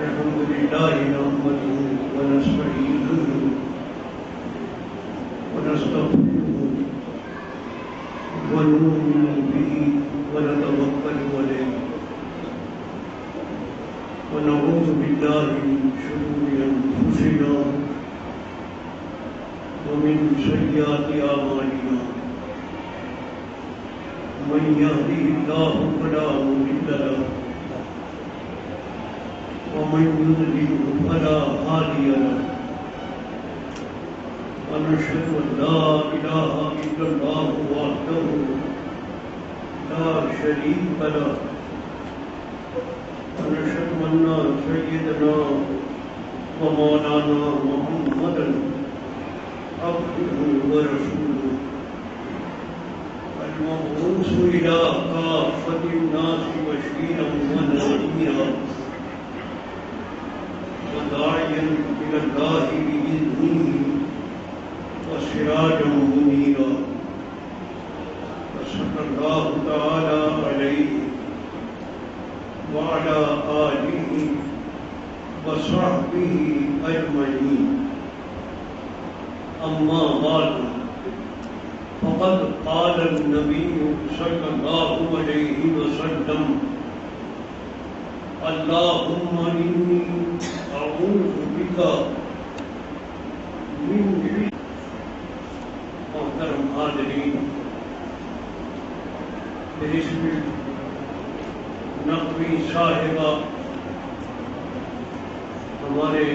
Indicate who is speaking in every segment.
Speaker 1: الحمد لله نحمده ونستعينه ونستغفره ونؤمن به ونتوكل عليه ونعوذ بالله من شرور أنفسنا ومن سيئات أعمالنا من يهده الله فلا مضل له ومن يضلل فلا هادي له ونشهد أن لا إله إلا الله وحده لا شريك له ونشهد أن سيدنا ومولانا محمدا عبده ورسوله المبعوث إلى كافة الناس بشيرا ونذيرا وداعيا إلى الله بإذنه وسراجا منيرا وصلى الله تعالى عليه وعلى آله وصحبه أجمعين أما بعد فقد قال النبي صلى الله عليه وسلم اللهم إني أعوذ بك من محترم حاضرین باسم نقوی صاحبہ ہمارے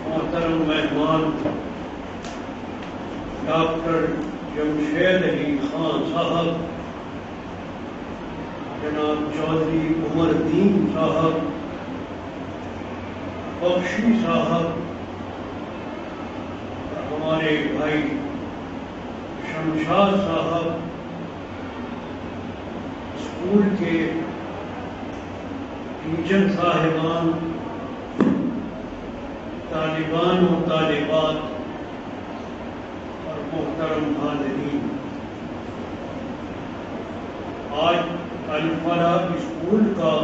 Speaker 1: محترم مہمان ڈاکٹر جمشید علی خان صاحب، جناب چودھری عمر دین صاحب، بخشی صاحب، ہمارے بھائی شمشاد صاحب، اسکول کے ٹیچر صاحبان، طالبان و طالبات اور محترم حاضرین، آج الفلاح اسکول کا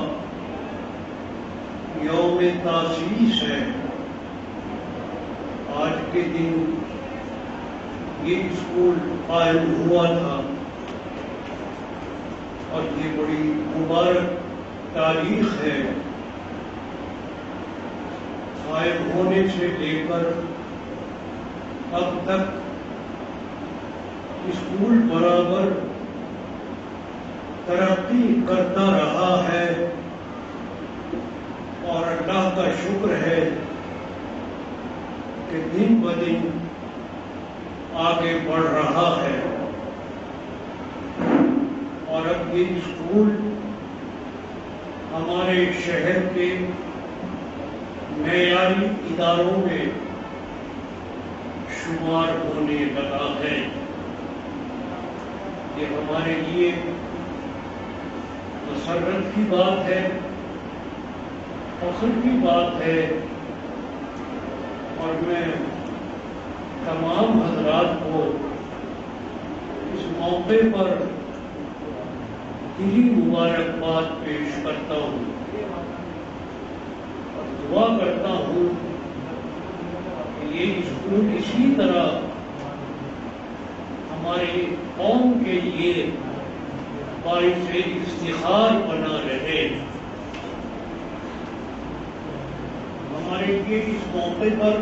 Speaker 1: یوم تاسیس ہے۔ آج کے دن یہ اسکول قائم ہوا تھا اور یہ بڑی مبارک تاریخ ہے۔ قائم ہونے سے لے کر اب تک اسکول برابر ترقی کرتا رہا ہے اور اللہ کا شکر ہے کہ دن بدن آگے بڑھ رہا ہے، اور اب یہ اسکول ہمارے شہر کے معیاری اداروں میں شمار ہونے لگا ہے۔ یہ ہمارے لیے مسرت کی بات ہے، فخر کی بات ہے، اور میں تمام حضرات کو اس موقع پر دلی مبارکباد پیش کرتا ہوں اور دعا کرتا ہوں کہ یہ اسکول اسی طرح ہماری قوم کے لیے باعث افتخار بنا رہے۔ ہمارے لیے اس موقع پر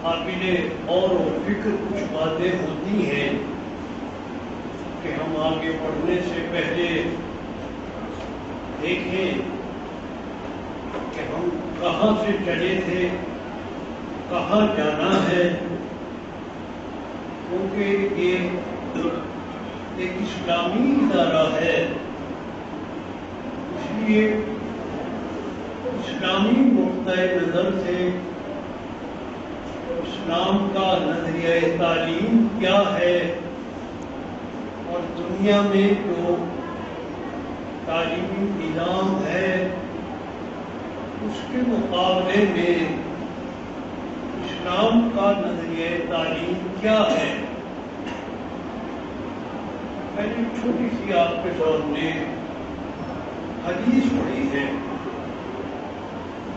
Speaker 1: قابل غور و فکر کچھ باتیں ہوتی ہیں کہ ہم آگے بڑھنے سے پہلے دیکھیں کہ ہم کہاں سے چلے تھے، کہاں جانا ہے، کیونکہ یہ ایک اسلامی ادارہ ہے، اس لیے اسلامی نقطۂ نظر سے اسلام کا نظریہ تعلیم کیا ہے اور دنیا میں جو تعلیمی نظام ہے اس کے مقابلے میں اسلام کا نظریہ تعلیم کیا ہے۔ میں نے چھوٹی سی آپ کے سامنے حدیث پڑھی ہے.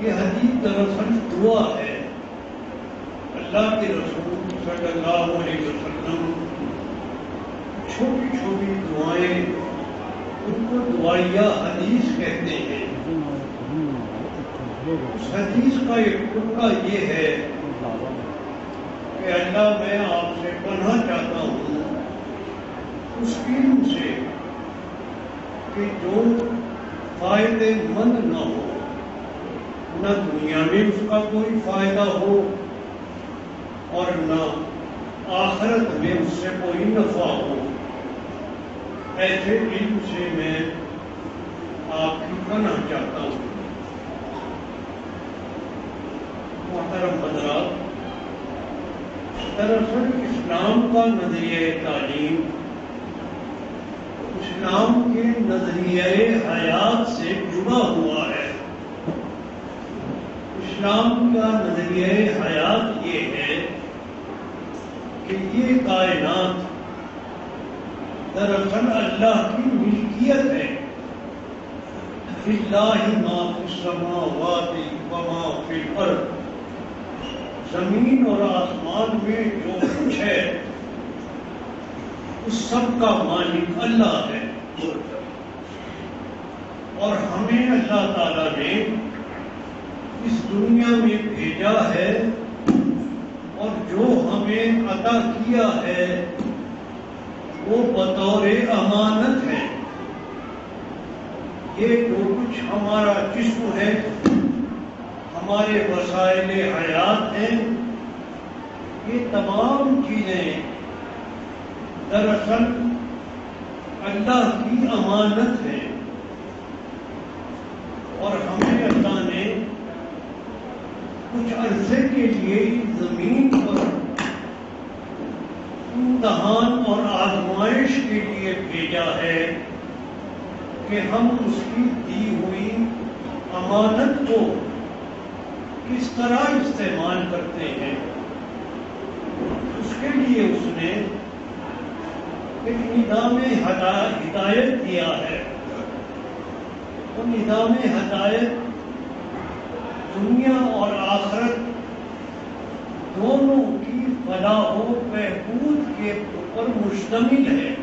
Speaker 1: یہ حدیث دراصل دعا ہے. اللہ کے رسول صلی اللہ علیہ وسلم چھوٹی چھوٹی دعائیں، ان کو دعائیہ حدیث کہتے ہیں. اس حدیث کا ایک ٹکڑا یہ ہے کہ اللہ میں آپ سے پناہ چاہتا ہوں اس علم سے کہ جو فائدے مند نہ ہو، نہ دنیا میں اس کا کوئی فائدہ ہو اور نہ آخرت میں اس سے کوئی نفع ہو. ایسے علم سے میں آپ کی پناہ چاہتا ہوں. محترم حضرات، دراصل اسلام کا نظریہ تعلیم اسلام کے نظریہ حیات سے جڑا ہوا ہے. اسلام کا نظریہ حیات یہ ہے کہ یہ کائنات دراصل اللہ کی ملکیت ہے. للہ ما فی السماوات وما فی الارض، زمین اور آسمان میں جو کچھ ہے اس سب کا مالک اللہ ہے. اور ہمیں اللہ تعالیٰ نے اس دنیا میں بھیجا ہے اور جو ہمیں عطا کیا ہے وہ بطور امانت ہے. یہ جو کچھ ہمارا جسم ہے، ہمارے وسائل حیات ہیں، یہ تمام چیزیں دراصل اللہ کی امانت ہے. اور ہمیں اللہ نے کچھ عرصے کے لیے زمین پر امتحان اور آزمائش کے لیے بھیجا ہے کہ ہم اس کی دی ہوئی امانت کو کس طرح استعمال کرتے ہیں. اس کے لیے اس نے ایک نظام ہدایت دیا ہے. وہ نظام ہدایت دنیا اور آخرت دونوں کی فلاح و بہبود کے اوپر مشتمل ہے.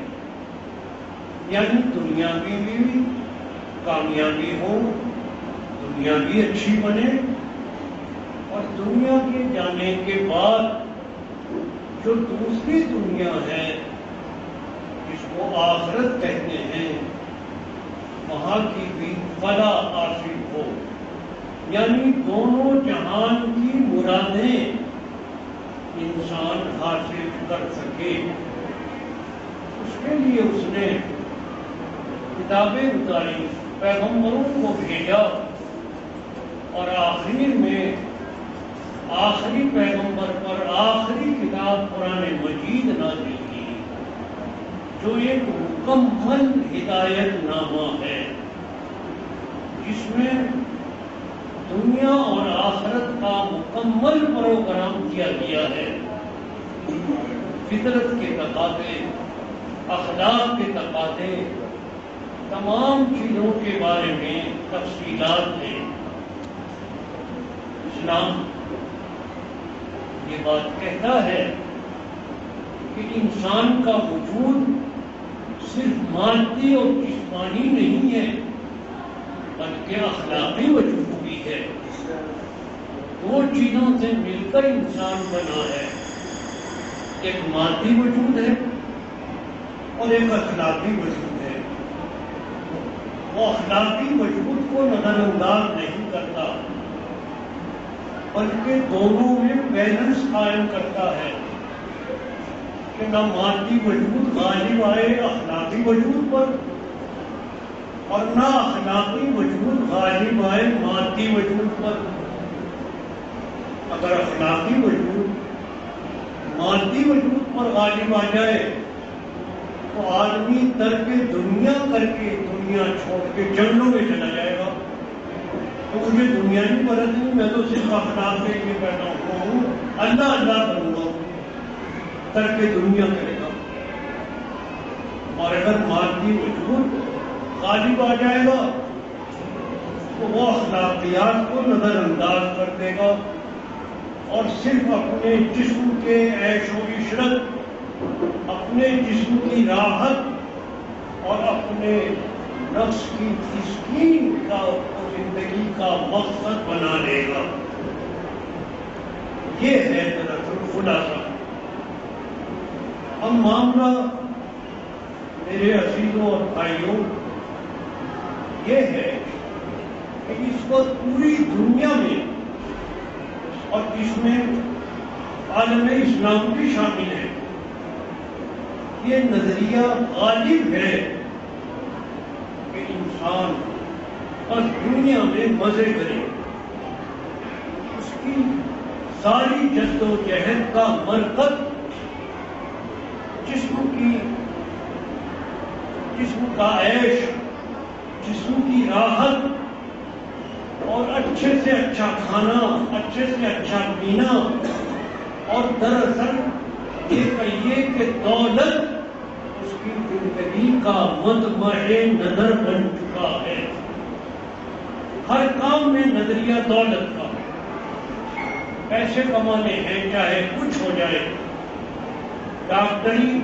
Speaker 1: یعنی دنیا کی بھی کامیابی ہو، دنیا بھی اچھی بنے، اور دنیا کے جانے کے بعد جو دوسری دنیا ہے جس کو آخرت کہتے ہیں، وہاں کی بھی فلاح حاصل ہو. یعنی دونوں جہان کی مرادیں انسان حاصل کر سکے. اس کے لیے اس نے کتابیں اتاری، پیغمبروں کو بھیجا، اور آخر میں آخری پیغمبر پر آخری کتاب قرآن مجید نازل کی، جو ایک مکمل ہدایت نامہ ہے جس میں دنیا اور آخرت کا مکمل پروگرام کیا گیا ہے. فطرت کے تقاضے، اخلاق کے تقاضے، تمام چیزوں کے بارے میں تفصیلات ہیں. اسلام یہ بات کہتا ہے کہ انسان کا وجود صرف مادی اور جسمانی نہیں ہے بلکہ اخلاقی وجود بھی ہے. دو چیزوں سے مل کر انسان بنا ہے. ایک مادی وجود ہے اور ایک اخلاقی وجود ہے. وہ اخلاقی وجود کو نظر انداز نہیں کرتا بلکہ دونوں میں بیلنس قائم کرتا ہے کہ نہ مادی وجود غالب آئے اخلاقی وجود پر اور نہ اخلاقی وجود غالب آئے مادی وجود پر. اگر اخلاقی وجود مادی وجود پر غالب آ جائے تو آدمی ترک دنیا کر کے دنیا چھوڑ کے جنگلوں میں چلا جائے گا. تو مجھے دنیا نہیں پرد نہیں، میں تو صرف اخلاق کے لیے پیدا ہوا ہوں، اللہ اللہ کروں گا، ترک دنیا کرے گا. اور اگر مادی وجود غالب آ جائے گا تو وہ اخلاقیات کو نظر انداز کر دے گا اور صرف اپنے جسم کے عیش و عشرت، اپنے جسم کی راحت اور اپنے نفس کی تسکین کا زندگی کا مقصد بنا لے گا۔ یہ ہے دراصل خلاصہ۔ ہم معاملہ میرے عزیزوں اور بھائیوں یہ ہے کہ اس وقت پوری دنیا میں اور اس میں عالم اسلام بھی شامل ہے، یہ نظریہ غالب ہے کہ انسان بس دنیا میں مزے کرے، اس کی ساری جد و جہد کا مرکز جسم کا عیش، جسم کی راحت اور اچھے سے اچھا کھانا، اچھے سے اچھا پینا، اور دراصل یہ کہیے کہ دولت اس کی زندگی کا مطمع نظر بن چکا ہے۔ ہر کام میں نظریہ دولت کا ہے، پیسے کمانے ہیں چاہے کچھ ہو جائے، ڈاکٹری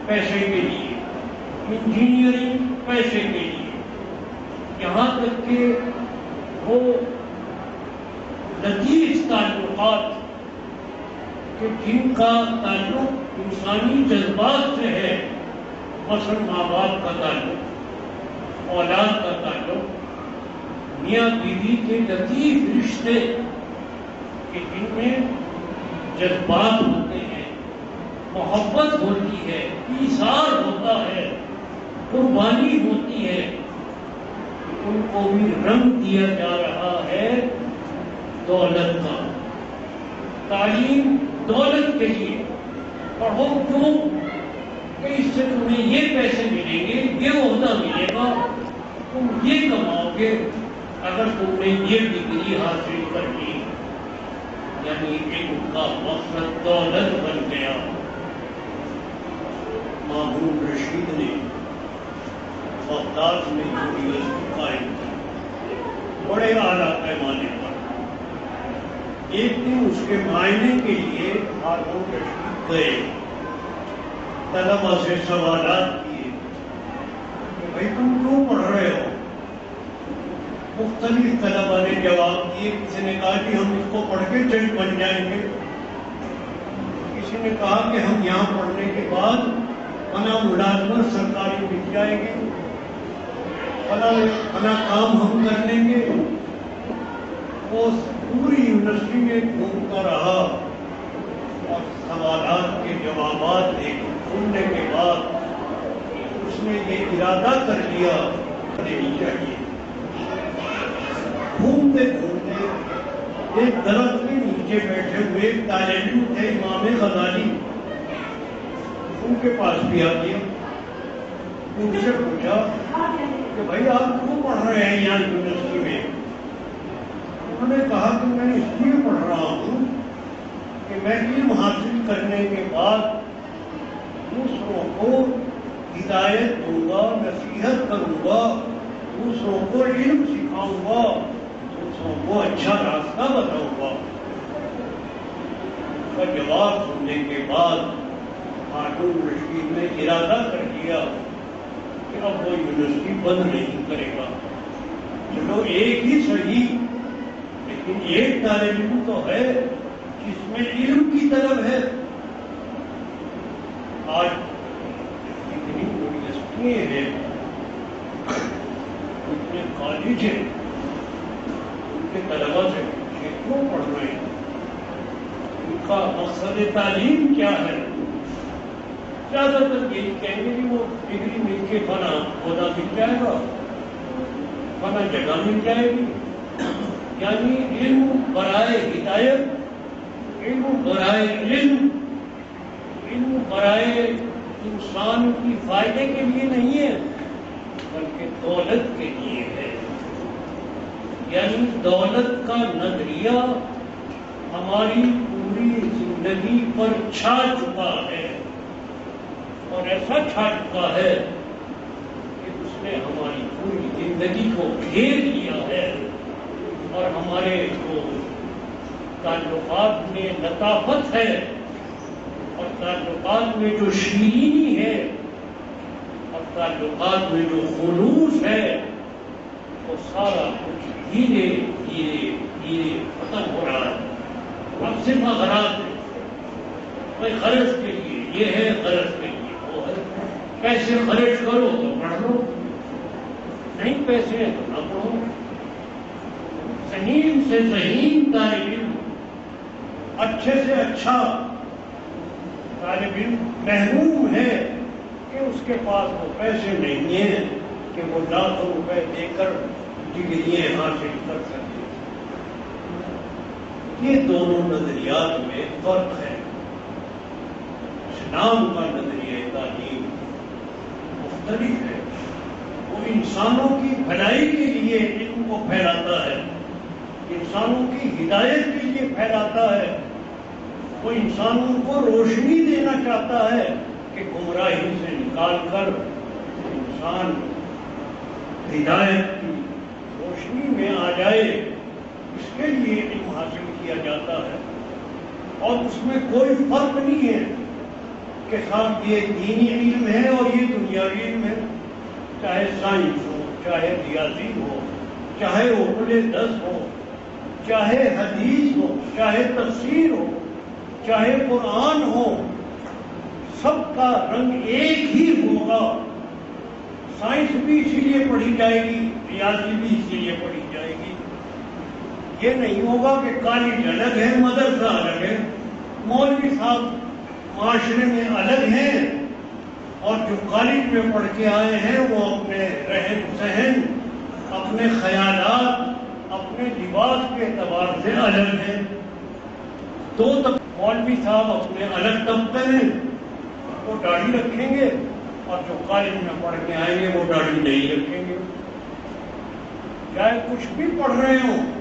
Speaker 1: پیسے کے لیے، انجینئرنگ پیسے کے لیے، یہاں تک کہ وہ لطیف تعلقات کہ جن کا تعلق انسانی جذبات سے ہے، مثلا ماں باپ کا تعلق، اولاد کا تعلق، میاں بیوی کے لطیف رشتے کہ جن میں جذبات ہوتے ہیں، محبت ہوتی ہے، ایثار ہوتا ہے، قربانی ہوتی ہے، ان کو بھی رنگ دیا جا رہا ہے دولت کا۔ تعلیم دولت کے لیے پڑھو کیوں کہ اس سے تمہیں یہ پیسے ملیں گے، یہ عہدہ ملے گا، تم یہ کماؤ گے اگر تم نے یہ ڈگری حاصل کر لی، یعنی ان کا مقصد دولت بن گیا۔ مامون رشید نے بغداد میں یونیورسٹی قائم کی، بڑے اعلیٰ پیمانے پر۔ ایک دن اس کے معائنے کے لیے مامون رشید گئے، طلبا سے سوالات کیے کہ بھائی تم کیوں پڑھ رہے ہو؟ مختلف طلبا نے جواب دیے، کسی نے کہا کہ ہم اس کو پڑھ کے جج بن جائیں گے، کسی نے کہا کہ ہم یہاں پڑھنے کے بعد فلاں ملازمت سرکاری مل جائے گی، فلاں کام ہم کر لیں گے۔ وہ پوری یونیورسٹی میں گھومتا رہا اور سوالات کے جوابات سننے کے بعد اس نے یہ ارادہ کر لیا دینی چاہیے۔ گھومتے گھومتے ایک درخت کے نیچے بیٹھے ہوئے ایک طالب علم تھے امام غزالی، ان کے پاس بھی آ گیا، ان سے پوچھا کہ بھائی آپ کیوں پڑھ رہے ہیں یہاں یونیورسٹی میں؟ انہوں نے کہا کہ میں اس لیے پڑھ رہا ہوں کہ میں علم حاصل کرنے کے بعد دوسروں کو ہدایت دوں گا، نصیحت کروں گا، دوسروں کو علم سکھاؤں گا، دوسروں کو اچھا راستہ بتاؤں گا۔ اس کا جواب سننے کے بعد مامون رشید نے ارادہ کر لیا کہ اب وہ یونیورسٹی بند نہیں کرے گا۔ چلو ایک ہی صحیح، لیکن ایک طالب علم تو ہے جس میں علم کی طلب ہے۔ آج اتنی یونیورسٹیاں ہیں، اتنے کالج ہیں، ان کے طلبا سے پوچھے کیوں پڑھ رہے ہیں، ان کا مقصد تعلیم کیا ہے؟ زیادہ تر یہی کہیں گے کہ وہ ڈگری مل کے فلاں عہدہ مل جائے گا، فلاں جگہ مل جائے گی، یعنی علم برائے ہدایت، علم برائے علم، علم برائے انسان کی فائدے کے لیے نہیں ہے بلکہ دولت کے لیے ہے۔ یعنی دولت کا نظریہ ہماری پوری زندگی پر چھا چکا ہے، اور ایسا چھا چکا ہے کہ اس نے ہماری پوری زندگی کو گھیر لیا ہے اور ہمارے جو تعلقات میں لطافت ہے اور تعلقات میں جو شیرینی ہے اور تعلقات میں جو خلوص ہے وہ سارا کچھ دھیرے دھیرے دھیرے ختم ہو رہا ہے. اب صرف اغراض ہے، بھائی غرض کے لیے یہ ہے، غرض کے لیے وہ ہے. پیسے خرچ کرو تو پڑھ لو، نہیں پیسے ہیں تو نہ پڑھو. ذہین سے ذہین طالب علم، اچھے سے اچھا طالب علم محروم ہے کہ اس کے پاس وہ پیسے نہیں ہیں کہ وہ لاکھوں روپے دے کر ڈگریاں حاصل کر سکے. یہ دونوں نظریات میں فرق ہے. اسلام کا نظریہ تعلیم مختلف ہے. وہ انسانوں کی بھلائی کے لیے علم کو پھیلاتا ہے، انسانوں کی ہدایت کے لیے پھیلاتا ہے. وہ انسانوں کو روشنی دینا چاہتا ہے کہ گمراہی سے نکال کر انسان ہدایت کی روشنی میں آ جائے. اس کے لیے علم حاصل کیا جاتا ہے اور اس میں کوئی فرق نہیں ہے کہ صاحب یہ دینی علم ہے اور یہ دنیاوی علم ہے. چاہے سائنس ہو، چاہے ریاضی ہو، چاہے اردو دس ہو، چاہے حدیث ہو، چاہے تفسیر ہو، چاہے قرآن ہو، سب کا رنگ ایک ہی ہوگا. سائنس بھی اسی لیے پڑھی جائے گی، ریاضی بھی اسی لیے پڑھی جائے گی. یہ نہیں ہوگا کہ کالج الگ ہے، مدرسہ الگ ہے، مولوی صاحب معاشرے میں الگ ہیں اور جو کالج میں پڑھ کے آئے ہیں وہ اپنے رہن سہن، اپنے خیالات، اپنے لباس کے اعتبار سے الگ ہیں. دو مولوی صاحب اپنے الگ طبقے میں، وہ داڑھی رکھیں گے اور جو کالج میں پڑھ کے آئیں گے وہ داڑھی نہیں رکھیں گے. چاہے کچھ بھی پڑھ رہے ہوں،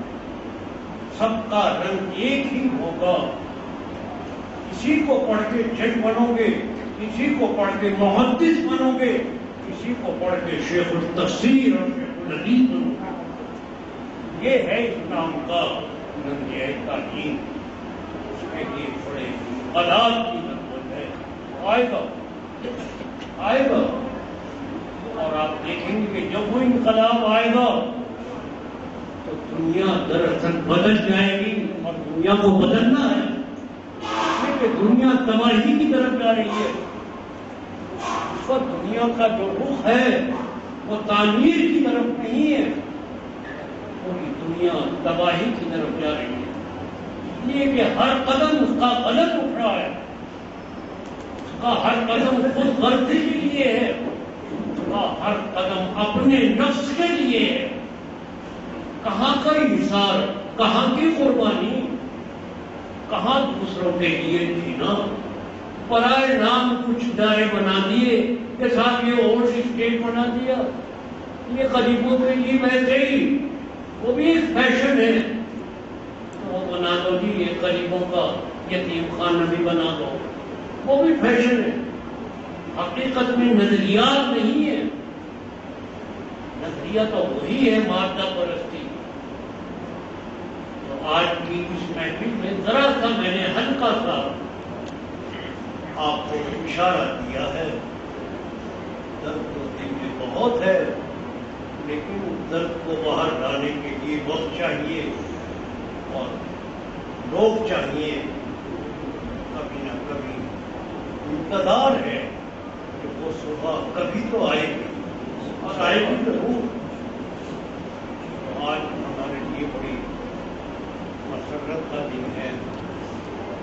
Speaker 1: سب کا رنگ ایک ہی ہوگا. کسی کو پڑھ کے جج بنو گے، کسی کو پڑھ کے محدث بنو گے، کسی کو پڑھ کے شیخ التفسیر اور شیخ الحدیث بنو گے. یہ ہے اسلام کا نظریہ تعلیم. اس کے لیے بڑے آلات کی ضرورت ہے. آئے گا آئے گا اور آپ دیکھیں گے کہ جب وہ انقلاب آئے گا تو دنیا دراصل بدل جائے گی. اور دنیا کو بدلنا ہے کہ دنیا تباہی کی طرف جا رہی ہے. اس پر دنیا کا جو رخ ہے وہ تعمیر کی طرف نہیں ہے، پوری دنیا تباہی کی طرف جا رہی ہے. اس لیے کہ ہر قدم اس کا غلط اٹھ رہا ہے، اس کا ہر قدم خود غرضی کے لیے ہے، اس کا ہر قدم اپنے نفس کے لیے ہے. کہاں کا انحصار، کہاں کی قربانی، کہاں دوسروں کے لیے جینا. پرائے نام کچھ ادارے بنا دیے کہ صاحب یہ اور اسٹیٹ بنا دیا، یہ غریبوں کے لیے ویسے ہی وہ بھی ایک فیشن ہے، وہ بنا دو جی. یہ غریبوں کا یتیم خانہ بھی بنا دو، وہ بھی فیشن ہے. حقیقت میں نظریات نہیں ہے. نظریہ تو وہی ہے مادہ پرستی. آج کی اس محفل میں ذرا سا میں نے ہلکا سا آپ کو اشارہ دیا ہے. درد تو دل میں بہت ہے، لیکن درد کو باہر لانے کے لیے وقت چاہیے اور لوگ چاہیے. کبھی نہ کبھی انتظار ہے کہ وہ صبح کبھی تو آئے گی اور آئے گی ضرور. آج ہمارے لیے بڑی مسرت کا دن ہے.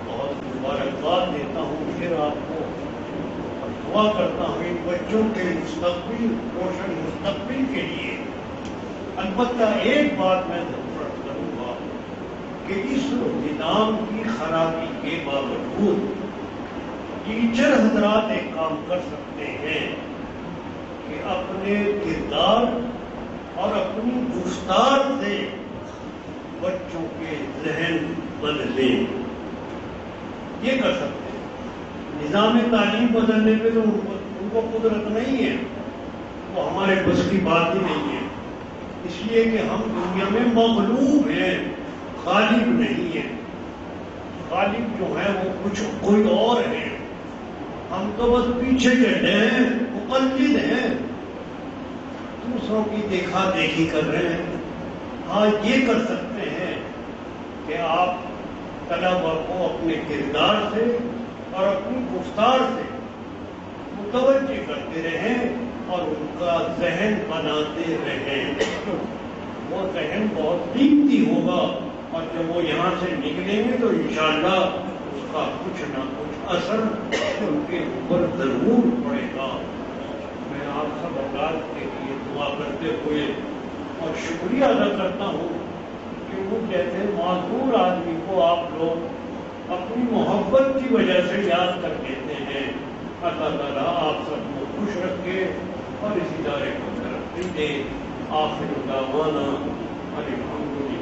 Speaker 1: بہت مبارکباد دیتا ہوں پھر آپ کو اور دعا کرتا ہوں ان بچوں کے مستقبل، روشن مستقبل کے لیے. البتہ ایک بات میں ضرور کروں گا کہ اس نظام کی خرابی کے باوجود ٹیچر حضرات ایک کام کر سکتے ہیں کہ اپنے کردار اور اپنی گفتار سے بچوں کے ذہن بدلیں. یہ کر سکتے ہیں. نظام تعلیم بدلنے پہ تو ان کو قدرت نہیں ہے، وہ ہمارے بس کی بات ہی نہیں ہے. اس لیے کہ ہم دنیا میں مغلوب ہیں، غالب نہیں ہیں۔ غالب جو ہے وہ کوئی اور ہے، ہم تو بس پیچھے چڑھے ہیں، مقلد ہیں، دوسروں کی دیکھا دیکھی کر رہے ہیں۔ ہاں یہ کر سکتے ہیں کہ آپ طلبا کو اپنے کردار سے اور اپنی گفتار سے متوجہ کرتے رہیں اور ان کا ذہن بناتے رہیں۔ وہ ذہن بہت قیمتی ہوگا اور جب وہ یہاں سے نکلیں گے تو انشاءاللہ اس کا کچھ نہ کچھ اثر ان کے اوپر ضرور پڑے گا۔ میں آپ سب اولاد کے لیے دعا کرتے ہوئے اور شکریہ ادا کرتا ہوں کہ وہ جیسے معذور آدمی کو آپ لوگ اپنی محبت کی وجہ سے یاد کر دیتے ہیں۔ اللہ تعالیٰ آپ سب کو خوش رکھے اور اس ادارے کو ترقی دے۔ آخر دعوانا الحمدللہ۔